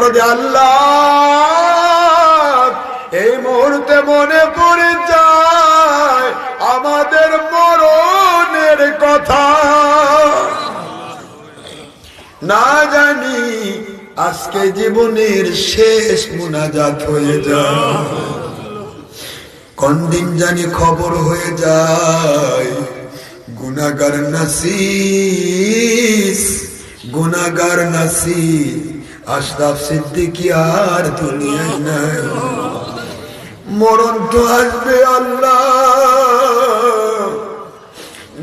দরদে আল্লাহ, এই মুহূর্তে মনে পড়ে যায় আমাদের মরণের কথা। না জানি আজকে জীবনের শেষ মুনাজাত হয়ে যায়, কোন দিন জানি খবর হয়ে যায় গুনাহগার নাসিস, গুনাহগার নাসিস আশরাফ সিদ্দিকী আর দুনিয়ায় নাই। মরণ তো আসবে আল্লাহ,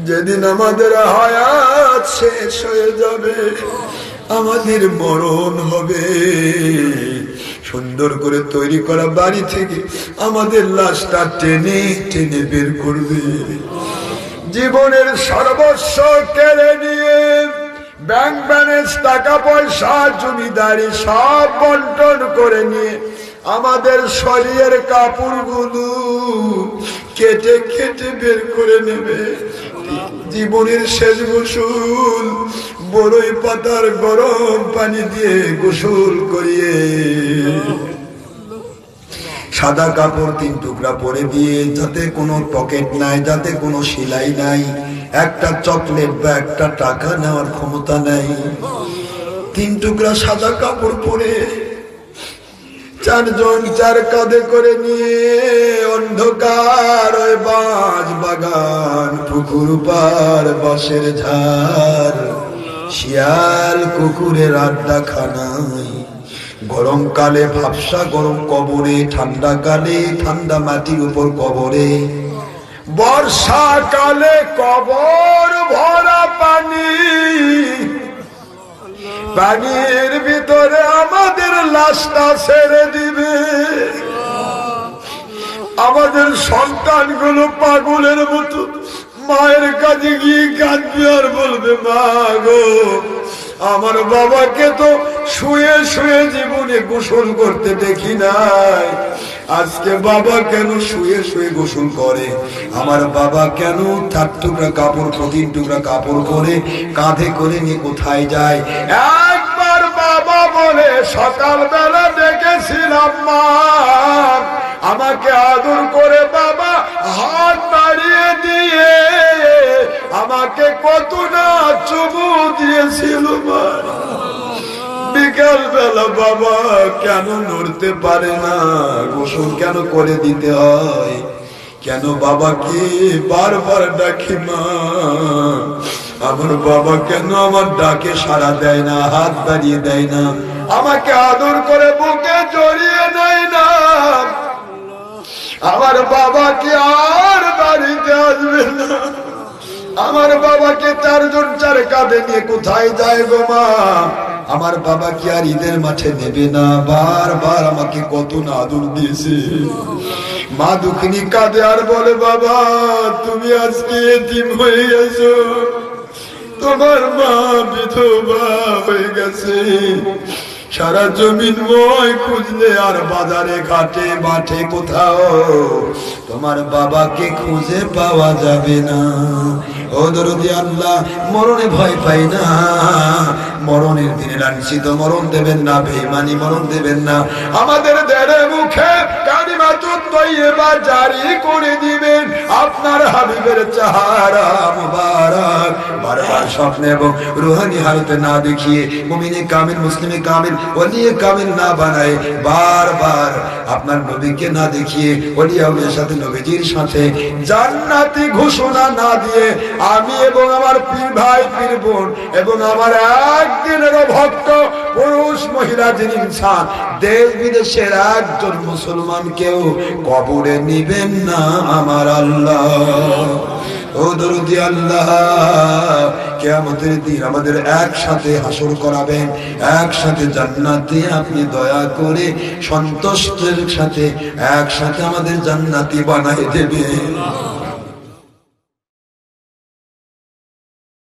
যেদিন আমাদের হায়াত শেষ হয়ে যাবে আমাদের মরণ হবে। সুন্দর করে তৈরি করা বাড়ি থেকে আমাদের লাশটা টেনে টেনে বের করবে। জীবনের সর্বস্ব কেড়ে নিয়ে ব্যাংক ব্যালেন্স, টাকা পয়সা, জমিদারি সব বন্টন করে নিয়ে আমাদের শরীরের কাপড়গুলো কেটে কেটে বের করে নেবে। জীবনের শেষ গোসল বড়ই পাতার গরম পানি দিয়ে গোসল করিয়ে সাদা কাপড় 3 টুকরা পরে দিয়ে, যাতে কোনো পকেট নাই, যাতে কোনো সেলাই নাই, একটা চকলেট বা একটা টাকা নেওয়ার ক্ষমতা নাই, 3 টুকরা সাদা কাপড় পরে 4 জন 4 কাঁধে করে নিয়ে অন্ধকার ওই বাঁশ বাগান, পুকুর পার, বাঁশের ঝাড়, শিয়াল কুকুরের আড্ডা খানায়, গরমকালে ভাবসা গরম কবরে, ঠান্ডাকালে ঠান্ডা মাটির উপর কবরে, বর্ষাকালে কবর ভরা পানি, পানির ভিতরে আমাদের লাশটা ছেড়ে দিবে। আমাদের সন্তানগুলো পাগলের মতো মায়ের কাছে গিয়ে কাঁদবে আর বলবে, মা গো, আমার বাবাকে তো শুয়ে শুয়ে জীবনে গোসল করতে দেখি নাই, আজকে বাবা কেন শুয়ে শুয়ে গোসল করে? আমার বাবা কেন 4 টুকরা কাপড়, 3 টুকরা কাপড় পরে কাঁধে করে নিয়ে কোথায় যায়? একবার বাবা বলে, সকালবেলা দেখেছিলাম মা আমাকে আদর করে বাবা হাত বাড়িয়ে দিয়ে আমাকে কত না চুমু দিয়েছিল মা। বিকাল বেলা বাবা কেন নড়তে পারে না? গোসল কেন করে দিতে হয়? কেন বাবাকে বারবার ডাকি মা? আমার বাবা কেন আমার ডাকে সাড়া দেয় না, হাত বাড়িয়ে দেয় না, আমাকে আদর করে বুকে জড়িয়ে নেয় না? আমার বাবা কি আর বাড়িতে আসবে না? আমার বাবাকে 4 জন 4 কাঁধে নিয়ে কোথায় যায় গো মা? আমার বাবা কি আর ঈদের মাঠে নেবে না? বারবার আমাকে কত না আদর দিয়েছে। মা দুঃখিনী কাঁদে আর বলে, বাবা তুমি আজকে এতিম হয়ে গেছো, তোমার মা বিধবা হয়ে গেছে, সারা জমিন মই খুঁজলে আর বাজারে ঘাটে মাঠে কোথাও তোমার বাবাকে খুঁজে পাওয়া যাবে না। ও দরদি আল্লাহ, মরণে ভয় পাই না, মরণের দিনে লাঞ্ছিত মরণ দেবেন না, বেঈমানি মরণ দেবেন না। আমাদের দেড়ে মুখে কালিমাতুত তাইয়্যিবা জারি করে দিবেন। আপনার হাবিবের চেহারা মুবারক বারবার স্বপ্নে এবং রুহানি হালতে না দেখিয়ে, মুমিনে কামিল, মুসলিমে কামিল, ওলিয়ে কামিল না বানায়, বারবার আপনার নবীকে না দেখিয়ে ওলিয়াউলিয়ার সাথে, নবীজির সাথে জান্নাতি ঘোষণা না দিয়ে আমি এবং আমার পীর ভাই, পীর বোন এবং আমার একদিনেরও ভক্ত পুরুষ মহিলা যিনি ইনসান, দেশ বিদেশের একজন মুসলমানকেও কবরে নিবেন না আমার আল্লাহ। ও দরদি আল্লাহ, কিয়ামতের দিন আমাদের একসাথে হাসর করাবেন, একসাথে জান্নাতে আপনি দয়া করে সন্তুষ্টের সাথে একসাথে আমাদের জান্নাতি বানাই দেবেন।